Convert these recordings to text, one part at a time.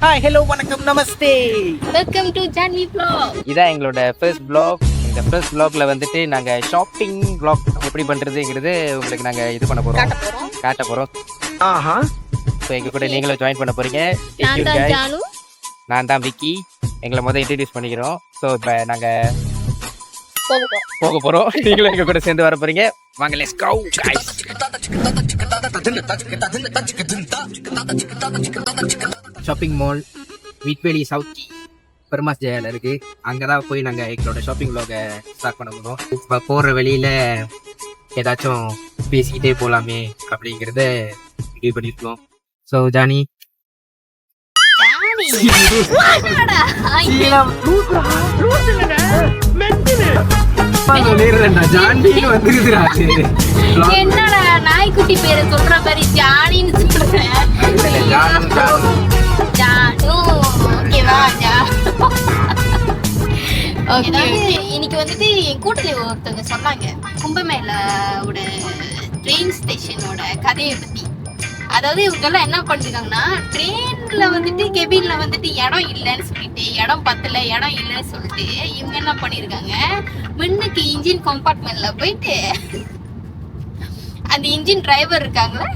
Hi hello வணக்கம் நமஸ்தே. Welcome to Jhanvi vlog. இதான் எங்களோட ஃபர்ஸ்ட் vlog. இந்த ஃபர்ஸ்ட் vlogல வந்துட்டு நாங்க ஷாப்பிங் vlog எப்படி பண்றதுங்கிறது உங்களுக்கு நாங்க இது பண்ண போறோம், காட்ட போறோம். ஆஹா. ஸோ எங்க கூட நீங்களும் ஜாயின் பண்ண போறீங்க. நான் தான் ஜானு. நான் தான் விக்கி. எங்களை முதல்ல இன்ட்ரடியூஸ் பண்ணிக்கிறோம். ஸோ இப்போ நாங்க போக போறோம். நீங்களும் எங்க கூட சேர்ந்து வர போறீங்க. வாங்க let's go guys. Shopping mall வீட்வேலி சவுத் பெருமாஸ் ஜெயால இருக்கு. அங்கதான் போய் நாங்க எங்களோட ஷாப்பிங் vlog-ஐ ஸ்டார்ட் பண்ண போறோம். இப்போ போற வழியில ஏதாச்சும் பேசிக்கிட்டே போலாமே அப்படிங்கறத முடிவு பண்ணிருக்கோம். ஸோ ஜானி என்னடா நாய்க்குட்டி பேரை சொல்ற மாதிரி ஜானின்னு சொல்றேன். ஜானு ஓகேவா? ஓகே இன்னைக்கு வந்துட்டு என் கூட்டணி ஒருத்தவங்க சொன்னாங்க கும்பமேளாவோட ட்ரெயின் ஸ்டேஷனோட கதையை பத்தி. அதாவது இவங்க எல்லாம் என்ன பண்ணிருக்காங்கன்னா, ட்ரெயின்ல வந்துட்டு கெபின்ல வந்துட்டு இடம் இல்லைன்னு சொல்லிட்டு, இடம் பத்தல இடம் இல்லைன்னு சொல்லிட்டு இவங்க என்ன பண்ணிருக்காங்க, முன்னுக்கு இன்ஜின் கம்பார்ட்மெண்ட்ல போயிட்டு அந்த இன்ஜின் டிரைவர் இருக்காங்களே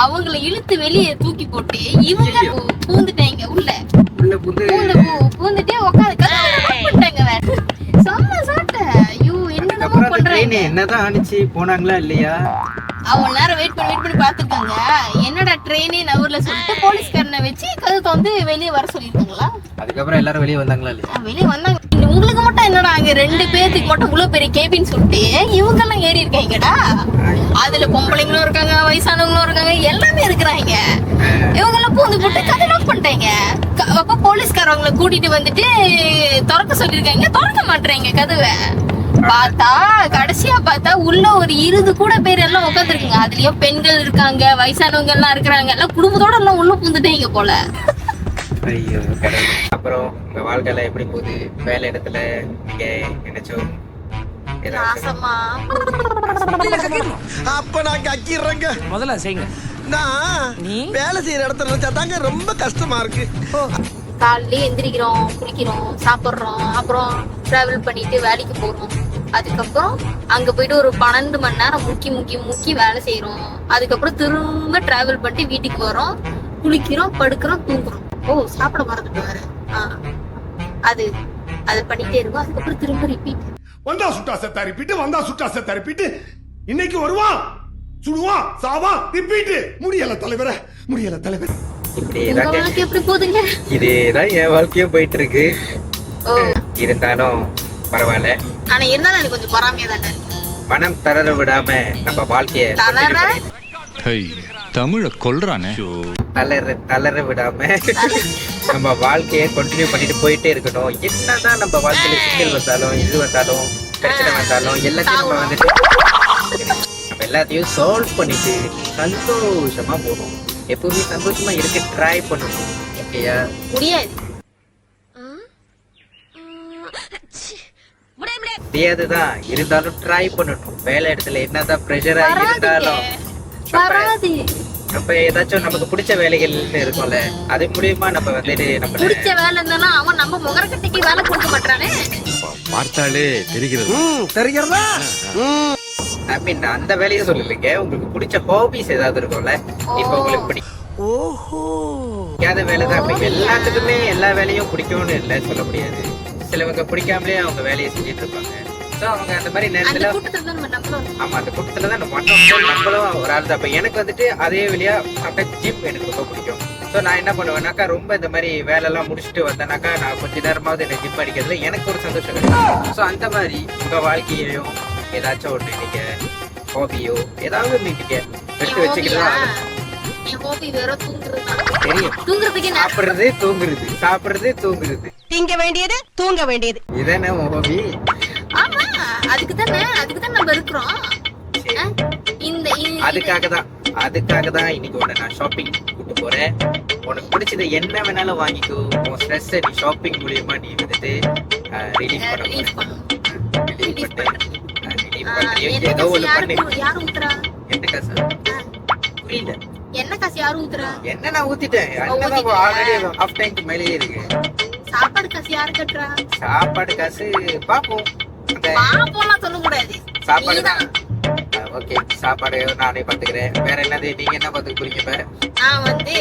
அவங்கள இழுத்து வெளியே தூக்கி போட்டு இவங்க பூந்துட்டாங்க உள்ள பூந்துட்டே உட்காந்துட்டாங்க. வேற செம்ம சாட்டை. ஐயோ என்னதான் பண்றாங்க. என்னதான் அனுச்சு போனாங்களா இல்லையா? அவங்க நேரம் வெயிட் பண்ணி பாத்துருக்காங்க. என்னடா ட்ரெயினே நவர்ல சொல்லிட்டு போலீஸ்காரனை வச்சு கழுத்தை வந்து வெளியே வர சொல்லிருக்காங்களா? அதுக்கப்புறம் எல்லாரும் வெளியே வந்தாங்களா இல்லையா? வெளியே வந்தாங்க. உங்களுக்கு மட்டும் என்னடா அங்க 2 பேருக்கு மட்டும் இவ்வளவு பெரிய கேபின் சொல்லிட்டு இவங்க எல்லாம் ஏறி இருக்காங்கடா. அதுல பொம்பளைங்களும் இருக்காங்க, வயசானவங்களும் இருக்காங்க, எல்லாமே இருக்கிறாங்க. இவங்க எல்லாம் பூந்து போட்டு கதை நோட் பண்ணிட்டாங்க. அப்ப போலீஸ்காரவங்களை கூட்டிட்டு வந்துட்டு திறக்க சொல்லிருக்காங்க. திறக்க மாட்டேறாங்க கதவை. பார்த்தா கடைசியா பார்த்தா உள்ள ஒரு 20 கூட பேர் எல்லாம் உட்காந்துருக்குங்க. அதுலயும் பெண்கள் இருக்காங்க, வயசானவங்க எல்லாம் இருக்கிறாங்க. எல்லாம் குடும்பத்தோட எல்லாம் உள்ள பூந்துட்டீங்க போல. ஐயோ. அப்புறம் உங்க வாழ்க்கையில எப்படி போகுது? வேலை இடத்துல நீங்க நினைச்சோம் நாசமா அப்ப நான் கக்கிடுறேங்க. முதல்ல செய்யுங்க. நான் வேலை செய்யற இடத்துல நினைச்சாதாங்க ரொம்ப கஷ்டமா இருக்கு. காலையில எந்திரிக்கிறோம், குளிக்கிறோம், சாப்பிடுறோம், அப்புறம் டிராவல் பண்ணிட்டு வேலைக்கு போறோம். அதுக்கப்புறம் அங்க போயிட்டு ஒரு 12 மணி நேரம் முக்கி வேலை செய்யறோம். அதுக்கப்புறம் திரும்ப டிராவல் பண்ணிட்டு வீட்டுக்கு வரோம், குளிக்கிறோம், படுக்கிறோம், தூங்குறோம். சாப்பிட மறந்துட்டு வேற அது பண்ணிட்டே இருக்கும். அதுக்கப்புறம் திரும்ப ரிப்பீட். வந்தா சுட்டா செத்தா ரிப்பீட், வந்தா சுட்டா செத்தா ரிப்பீட். இன்னைக்கு வருவான், சுடுவான், சாவான், ரிப்பீட். முடியல தலைவரே, முடியல தலைவர். எப்படி போகுதுங்க? இதேதான் என் வாழ்க்கையும் போயிட்டு இருக்கு. இருந்தாலும் பரவாயில்ல. ஆனா இருந்தாலும் எனக்கு கொஞ்சம் பொறாமையா தானே. மனம் தளர விடாம நம்ம வாழ்க்கைய தமிழ கொல்றானே. தளர விடாம நம்ம வாழ்க்கைய கண்டினியூ பண்ணிட்டு போயிட்டே இருக்கணும். என்னதான் நம்ம வாழ்க்கையில சிக்கல் வந்தாலும், இது வந்தாலும், பிரச்சனை வந்தாலும் எல்லாத்தையும் நம்ம வந்துட்டு நம்ம எல்லாத்தையும் சால்வ் பண்ணிட்டு சந்தோஷமா போகணும். எப்பவுமே சந்தோஷமா இருக்க ட்ரை பண்ணணும். ஓகேயா? முடியாது. முடியாதுதான், இருந்தாலும் ட்ரை பண்ணணும். வேலை இடத்துல என்னதான் பிரஷரா இருந்தாலும் நம்ம ஏதாச்சும் நமக்கு பிடிச்ச வேலைகள் இருக்கும்ல, அது மூலியமா நம்ம வந்துட்டு நம்ம பிடிச்ச வேலை இருந்தாலும் அவன் நம்ம முகரக்கட்டைக்கு வேலை கொடுக்க மாட்டானே. பார்த்தாலே தெரிகிறது. தெரிகிறதா? ஐ மீன் அந்த வேலையை சொல்லலைங்க. உங்களுக்கு பிடிச்ச ஹாபிஸ் ஏதாவது இருக்கும்ல. இப்ப உங்களுக்கு பிடிக்காத வேலை தான். இப்ப எல்லாத்துக்குமே எல்லா வேலையும் பிடிக்கும்னு இல்லை சொல்ல முடியாது. சிலவங்க பிடிக்காமலே அவங்க வேலையை செஞ்சுட்டு இருப்பாங்க. அவங்க அந்த மாதிரி நேரத்துல ஆமா அந்த கூட்டத்துலதான் நம்மளும் ஒரு ஆள் தான். இப்ப எனக்கு வந்துட்டு அதே வழியா ஜிம் எனக்கு ரொம்ப பிடிக்கும். ஸோ நான் என்ன பண்ணுவேன்னாக்கா, ரொம்ப இந்த மாதிரி வேலை எல்லாம் முடிச்சுட்டு வந்தேனாக்கா நான் கொஞ்ச நேரமாவது என்ன ஜிம் அடிக்கிறதுல எனக்கு ஒரு சந்தோஷம் கிடைக்கும். ஸோ அந்த மாதிரி உங்க வாழ்க்கையையும் ஏதாச்சும் ஒண்ணு நீங்க ஹாபியோ ஏதாவது நீங்க எடுத்து வச்சுக்கலாம். தெரியும், சாப்பிடுறது தூங்குறது, சாப்பிடுறது தூங்குறது, திங்க வேண்டியது தூங்க வேண்டியது, இதானே ஹாபி. ஆமா அதுக்குதான் நம்ம இருக்கிறோம். அதுக்காக தான் இன்னைக்கு உன்னை நான் ஷாப்பிங் கூட்டு போறேன். உனக்கு பிடிச்சது என்ன வேணாலும் வாங்கிக்கோ. உன் ஸ்ட்ரெஸ்ஸை நீ ஷாப்பிங் மூலியமா நீ வந்துட்டு ரிலீஃப் பண்ண ஏதோ ஒண்ணு பண்ணு. என்னக்கா சார் புரியல? என்ன காசு யாரு ஊத்துறா? என்ன நான் ஊத்திட்டேன். ஊத்திட்டியா? ஆல்ரெடி ஆஃப் டைம்க்கு மேலேயே இருக்கு. சாப்பாடு காசு யாரு கட்டுறா? சாப்பாடு காசு பாப்போம். அந்த பாப்போம்லாம் சொல்ல கூடாது. சாப்பாடு நீதான். ஓகே, சாப்பாடு நானே பாத்துக்கிறேன். வேற என்னது நீங்க என்ன பாத்துக்க போறீங்க? இப்ப நான் வந்து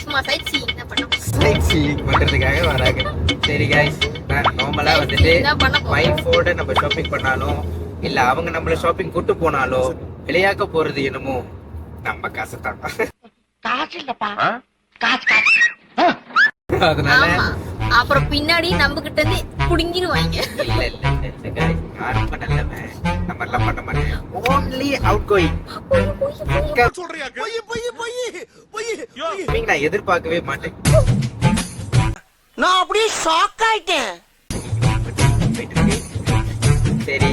சும்மா சைட் சீயிங் தான் பண்ண போறேன். சைட் சீயிங் பண்றதுக்காக வராங்க. சரி गाइस, நான் நார்மலா வந்துட்டு என்ன பண்ண போறோம்? வைஃபோட நம்ம ஷாப்பிங் பண்ணாலும் இல்ல அவங்க நம்மள ஷாப்பிங் கூட்டு போனாலோ விளையாக்க போறது என்னமோ நம்ம காசு தான். காசு இல்லப்பா அதனால ஆமா. அப்புறம் பின்னாடி நம்ம கிட்ட இருந்து புடுங்கிடுவாங்க. இல்ல இல்ல இல்ல guys, நான் ரொம்ப நல்லவன். நம்ம எல்லாம் பண்ண மாட்டேன். Only out going. சொல்றியா? பொய் பொய் பொய் பொய். நான் எதிர்பார்க்கவே மாட்டேன். நான் அப்படியே ஷாக் ஆயிட்டேன். சரி,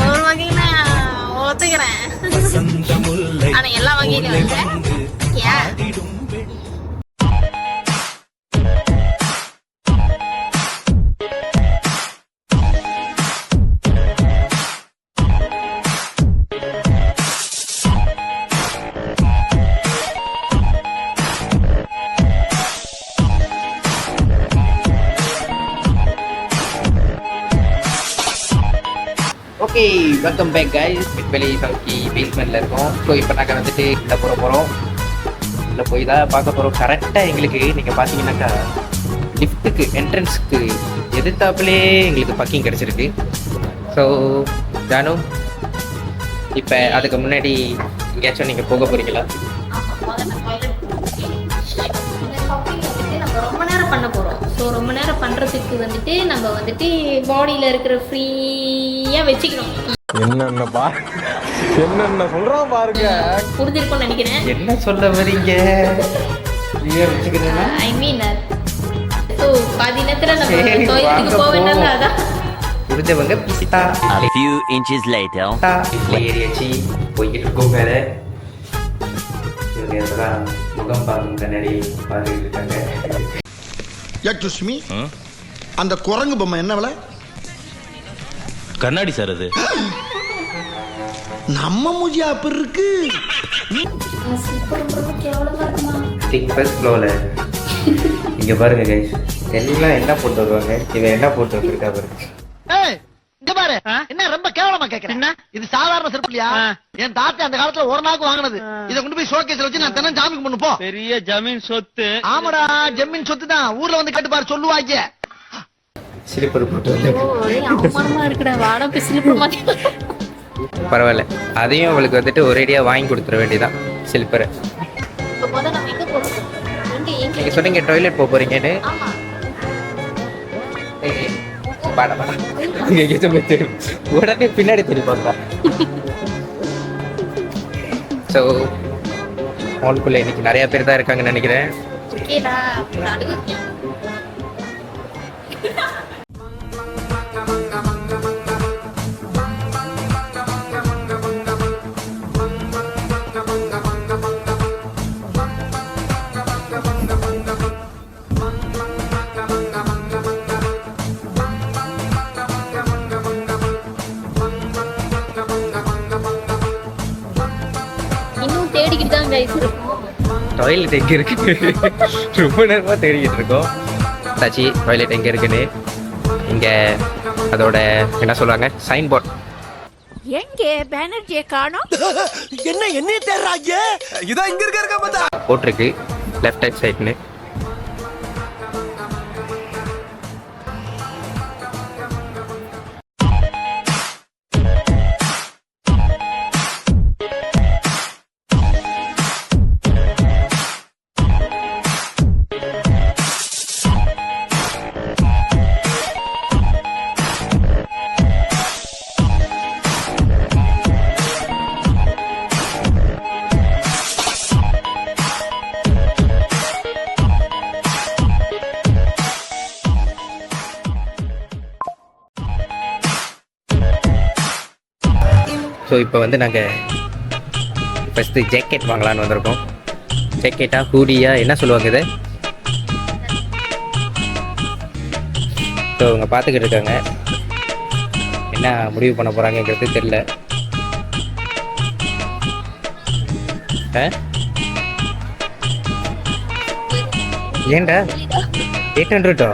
ஒரு வகையில ஒத்துக்கிறேன். ஆனா எல்லா வகையிலும் இல்ல. ஏன்? Okay, welcome back guys. வெளி சவுக்கி பேஸ்மெண்ட்ல இருக்கோம். ஸோ இப்போ நாங்கள் வந்துட்டு உள்ள போகிறோம். உள்ள போய் தான் பார்க்க போகிறோம். கரெக்டாக எங்களுக்கு நீங்கள் பார்த்தீங்கன்னாக்கா லிஃப்ட்டுக்கு என்ட்ரன்ஸுக்கு எதிர்த்தாப்புலே எங்களுக்கு பக்கிங் கிடச்சிருக்கு. ஸோ ஜானு, இப்போ அதுக்கு முன்னாடி எங்கேயாச்சும் நீங்கள் போக போகிறீங்களா? ரொம்ப நேரம் பண்ண போறோம். ஸோ ரொம்ப நேரம் பண்றதுக்கு வந்துட்டு நம்ம வந்துட்டு பாடியில இருக்கிற ஃப்ரீயா வச்சுக்கணும். என்னென்ன சொல்றான் பாருங்க. புரிஞ்சிருக்கும்னு நினைக்கிறேன். என்ன சொல்ல வரீங்க? ஃப்ரீயாக வச்சுக்கிறீங்களா? ஐ மீன் ஸோ பாதி நேரத்தில் நம்ம சரி, கோயிலுக்கு வாங்க போவேனால போவோம். அதான். புரிஞ்சவங்க பிசிட்டா A few inches later. ஏறியாச்சு போய்கிட்டு இருக்கோம். வேற இவங்க எல்லாம் முகம் பார்க்கும் கண்ணாடி பார்த்துட்டு இருக்காங்க. சுஷ்மி, அந்த குரங்கு பொம்மை என்ன விலை? கண்ணாடி சார் அது. நம்ம மூஜியா அப்படி இருக்கு. ஃபர்ஸ்ட் ஃப்ளோர்ல இங்க பாருங்க கைஸ், எல்லாம் என்ன போட்டு வருவாங்க. இவன் என்ன போட்டு வந்திருக்கா பாருங்க. இங்க பாரு, என்ன ரொம்ப கேவலமா கேக்குறேன். இது சாதாரண செருப்புலையா? என் தாத்தா அந்த காலத்துல ஒரு நாளுக்கு வாங்கினது. இத கொண்டு போய் ஷோகேஸ்ல வச்சு நான் தினம் ஜாமீன் பண்ணு போ. பெரிய ஜமீன் சொத்து. ஆமாடா, ஜமீன் சொத்து தான். ஊர்ல வந்து கேட்டு பாரு, சொல்லுவாங்க. ஸ்லிப்பர் போட்டு வந்து அவமானமா இருக்குடா. வாடா போய் ஸ்லிப்பர் மாத்தி. பரவாயில்ல, அதையும் அவளுக்கு வந்துட்டு ஒரேடியா வாங்கி கொடுத்துட வேண்டியதான் ஸ்லிப்பரை. இப்போ முதல்ல நம்ம எங்க போறோம்? எங்க நீங்க சொன்னீங்க டாய்லெட் போக போறீங்கன்னு. ஆமா. பாட பாடா அங்க எங்கேயும் போய் தெரியும். உடனே பின்னாடி திரும்பி பார்த்தா. ஸோ மால்குள்ள இன்னைக்கு நிறைய பேர் தான் இருக்காங்கன்னு நினைக்கிறேன். ஓகேடா. நடுவு. இன்னும் தேடிக்கிட்டு தான் guys இருக்கோம். டாய்லெட் எங்க இருக்கு? ரொம்ப நேரமா தேடிக்கிட்டு இருக்கோம். தாச்சி, டாய்லெட் எங்க இருக்குன்னு இங்க அதோட என்ன சொல்லுவாங்க, சைன் போர்ட் எங்கே பேனர்ஜியை காணோம்? என்ன என்னைய தேடுறாங்க? இதான் இங்க இருக்க பார்த்தா போட்டிருக்கு லெஃப்ட் ஹேண்ட் சைட்னு. ஸோ இப்போ வந்து நாங்கள் ஃபஸ்ட்டு ஜாக்கெட் வாங்கலான்னு வந்திருக்கோம். ஜாக்கெட்டா ஹூடியா என்ன சொல்லுவாங்க இதை? ஸோ அவங்க பார்த்துக்கிட்டு இருக்காங்க, என்ன முடிவு பண்ண போகிறாங்கங்கிறது தெரில. சட்டை. ஏன்டா 800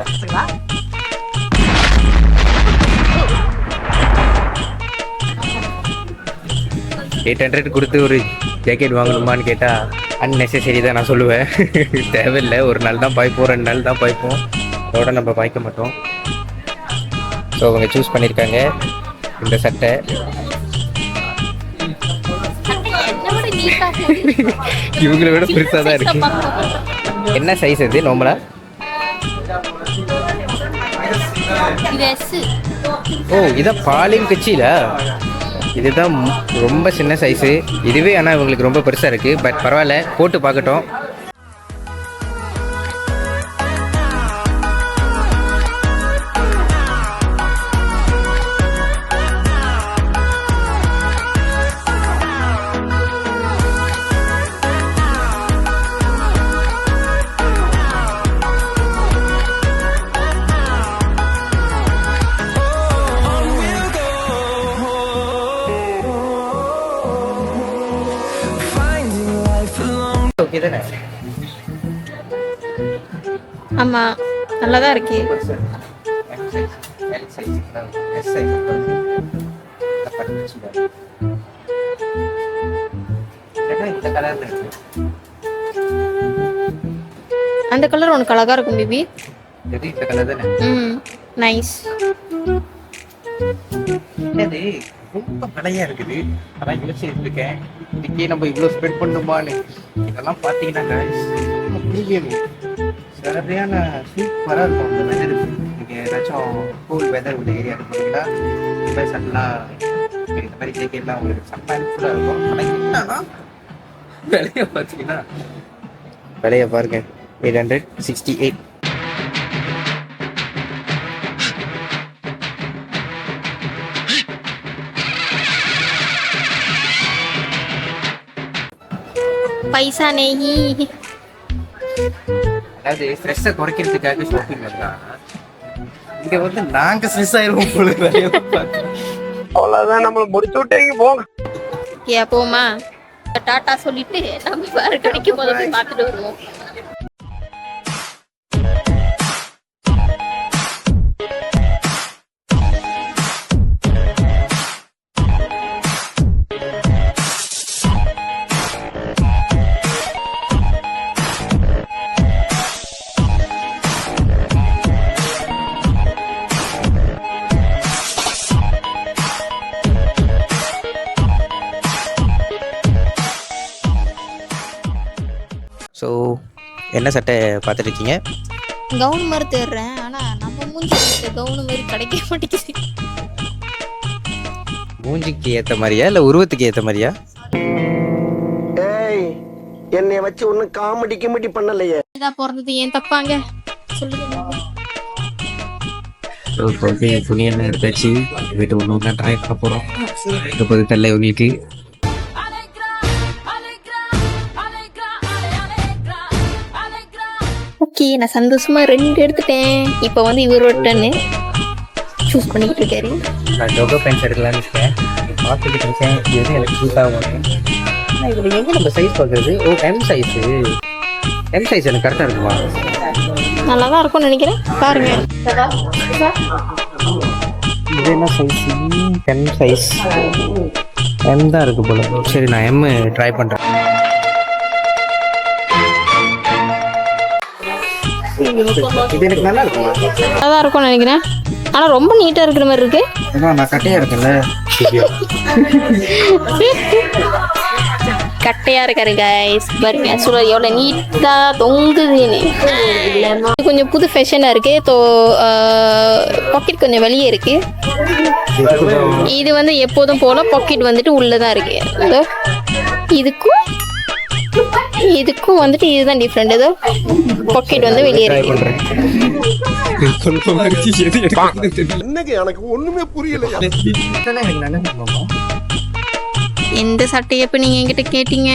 800 கொடுத்து ஒரு ஜாக்கெட் வாங்கணுமான்னு கேட்டா அன்னெசரி தான் நான் சொல்லுவேன். தேவையில்லை, ஒரு நாள் தான் பாய்ப்போம், 2 நாள் தான் பாய்ப்போம், அதோட நம்ம பாய்க்க மாட்டோம். ஸோ அவங்க சூஸ் பண்ணியிருக்காங்க இந்த சட்டை. இவங்களை விட பெருசாக தான் இருக்கு. என்ன சைஸ் இது நார்மலா? ஓ இதான் பாலின் கட்சியில இதுதான் ரொம்ப சின்ன சைஸு. இதுவே ஆனால் இவங்களுக்கு ரொம்ப பெருசாக இருக்குது. பட் பரவாயில்ல, போட்டு பார்க்கட்டும். ஓகே தானே? ஆமா, நல்லாதான் இருக்கு. அந்த கலர் உனக்கு அழகா இருக்கும் பேபி. இந்த கலர் தானே? நைஸ். என்னது ரொம்ப கடையா இருக்குது. அதான் யோசிச்சுட்டு இருக்கேன், இதுக்கே நம்ம இவ்வளோ ஸ்பெண்ட் பண்ணுமான்னு. இதெல்லாம் பார்த்தீங்கன்னா ப்ரீமியம் சரியான சூப்பராக இருக்கும். இந்த வெதர் நீங்கள் ஏதாச்சும் கூல் வெதர் உள்ள ஏரியா பார்த்தீங்கன்னா இந்த மாதிரி சட்டெலாம், இந்த மாதிரி ஜேக்கெட்லாம் உங்களுக்கு செம்ம ஹெல்ப்ஃபுல்லாக இருக்கும். ஆனால் என்னன்னா விலையை பார்த்தீங்கன்னா, விலையை பாருங்க 868. பைசா நெய். அதாவது ஸ்ட்ரெஸ்ஸை குறைக்கிறதுக்காக ஷாப்பிங் வந்தான். இங்க வந்து நாங்க ஸ்ட்ரெஸ் ஆயிருவோம் போல. அவ்வளவுதான், நம்மள முடிச்சு விட்டீங்க போங்க. போமா, டாட்டா சொல்லிட்டு நம்ம வேற கடைக்கு போய் பார்த்துட்டு வருவோம். ஸோ என்ன சட்டை பார்த்துட்டு இருக்கீங்க? கவுன் மாதிரி தேடுறேன், ஆனா நம்ம மூஞ்சி கவுன் மாதிரி கிடைக்க மாட்டேங்குது. மூஞ்சிக்கு ஏற்ற மாதிரியா இல்லை உருவத்துக்கு ஏற்ற மாதிரியா? ஏய், என்னை வச்சு ஒன்னும் காமெடி கிமெடி பண்ணலையே. இதா பிறந்தது ஏன் தப்பாங்க சொல்லுங்க. துணியெல்லாம் எடுத்தாச்சு, வீட்டு ஒன்று ட்ரை பண்ண போகிறோம். இப்போ தெரியல உங்களுக்கு. ஓகே, நான் சந்தோஷமா 2 எடுத்துட்டேன். இப்போ வந்து இவரோட டன்னு சூஸ் பண்ணிக்கிட்டு இருக்காரு. நான் ஜோகோ பேண்ட்ஸ் எடுக்கலான்னு இருக்கேன். பார்த்துக்கிட்டு இருக்கேன், இது எனக்கு சூட் ஆகும். ஆனால் இதில் எங்கே நம்ம சைஸ் பார்க்குறது? ஓ எம் சைஸு. எம் சைஸ் எனக்கு கரெக்டாக இருக்குமா? நல்லா தான் இருக்கும்னு நினைக்கிறேன். பாருங்க, இது என்ன சைஸ்? M size. எம் தான் இருக்கு போல. சரி, நான் எம் ட்ரை பண்ணுறேன். இது எனக்கு நல்லா இருக்குமா? நல்லா தான் இருக்கும்னு நினைக்கிறேன். ஆனா ரொம்ப நீட்டா இருக்கிற மாதிரி இருக்கு. நான் கட்டையா இருக்குல்ல, கட்டையா இருக்காரு கைஸ். பாருங்க சொல்ல எவ்வளவு நீட்டா தொங்குதுன்னு. கொஞ்சம் புது ஃபேஷனா இருக்கு. பாக்கெட் கொஞ்சம் வெளியே இருக்கு. இது வந்து எப்போதும் போல பாக்கெட் வந்துட்டு உள்ளதான் இருக்கு. இதுக்கும் வந்துட்டு இதுதான் டிஃப்ரெண்ட். ஏதோ பாக்கெட் வந்து வெளியே இருக்கு. எனக்கு ஒண்ணுமே புரியல. எந்த சட்டையை இப்ப நீங்க என்கிட்ட கேட்டீங்க?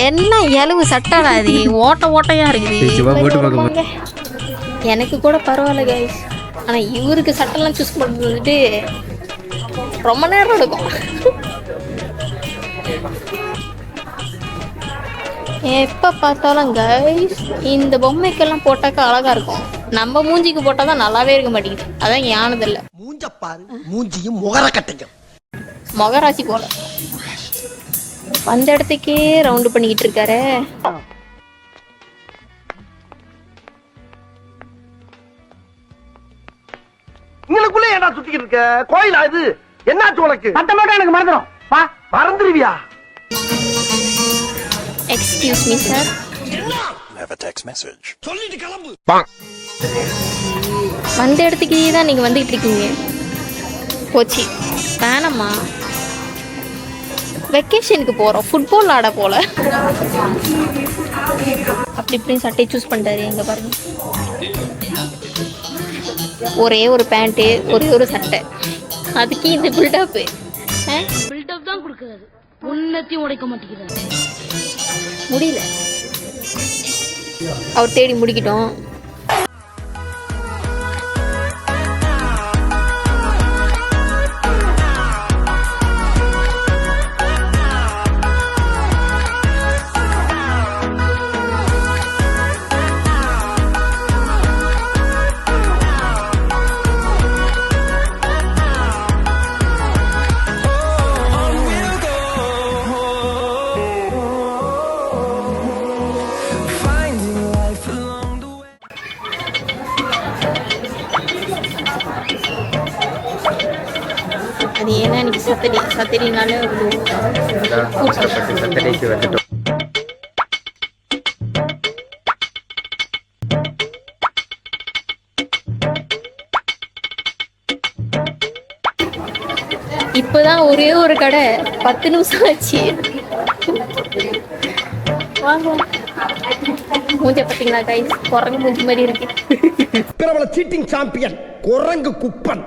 என்ன எளவு சட்டாடா அது, ஓட்டையா இருக்குது. எனக்கு கூட பரவாயில்ல கைஸ். ஆனா இவருக்கு சட்டெல்லாம் சூஸ் பண்றது வந்துட்டு ரொம்ப நேரம் எடுக்கும். எப்ப பார்த்தாலும் கைஸ் இந்த பொம்மைக்கெல்லாம் போட்டாக்கா அழகா இருக்கும். நம்ம மூஞ்சிக்கு போட்டாதான் நல்லாவே இருக்க மாட்டேங்குது. அதான் ஞானதில்ல. மூஞ்ச பாரு, மூஞ்சியும் முகர கட்டையும். மொகராசி போல வந்த இடத்துக்கே ரவுண்டு பண்ணிக்கிட்டு இருக்காரு. உங்களுக்குள்ள ஏன்டா சுத்திக்கிட்டு இருக்க? கோயிலா இது? என்னாச்சு உனக்கு? சத்தம் எனக்கு மறந்துடும். மறந்துடுவியா? Excuse me sir. சொல்லிட்டு கிளம்பு. வந்த இடத்துக்கே தான் நீங்க வந்துகிட்டு இருக்கீங்க. போச்சு வேணாம்மா. வெக்கேஷனுக்கு போறோம், ஃபுட்பால் ஆட போல. அப்படி இப்படின்னு சட்டையை சூஸ் பண்ணிட்டாரு. எங்க பாருங்க, ஒரே ஒரு பேண்ட்டு, ஒரே ஒரு சட்டை, அதுக்கு இந்த பில்டப். பில்டப் தான் கொடுக்கறாரு, உன்னத்தையும் உடைக்க மாட்டேங்கிறாரு. முடியல, அவர் தேடி முடிக்கிட்டோம். அது ஏன்னா இன்னைக்கு சத்தடினால கஷ்டப்பட்டு சத்தடைக்கு வந்துட்டோம். இப்பதான் ஒரே ஒரு கடை 10 நிமிஷம் ஆச்சு. வாங்க, மூஞ்ச பாத்தீங்களா கைஸ்? குரங்கு மூஞ்சி மாதிரி இருக்கு. பிரபல சீட்டிங் சாம்பியன் குரங்கு குப்பன்.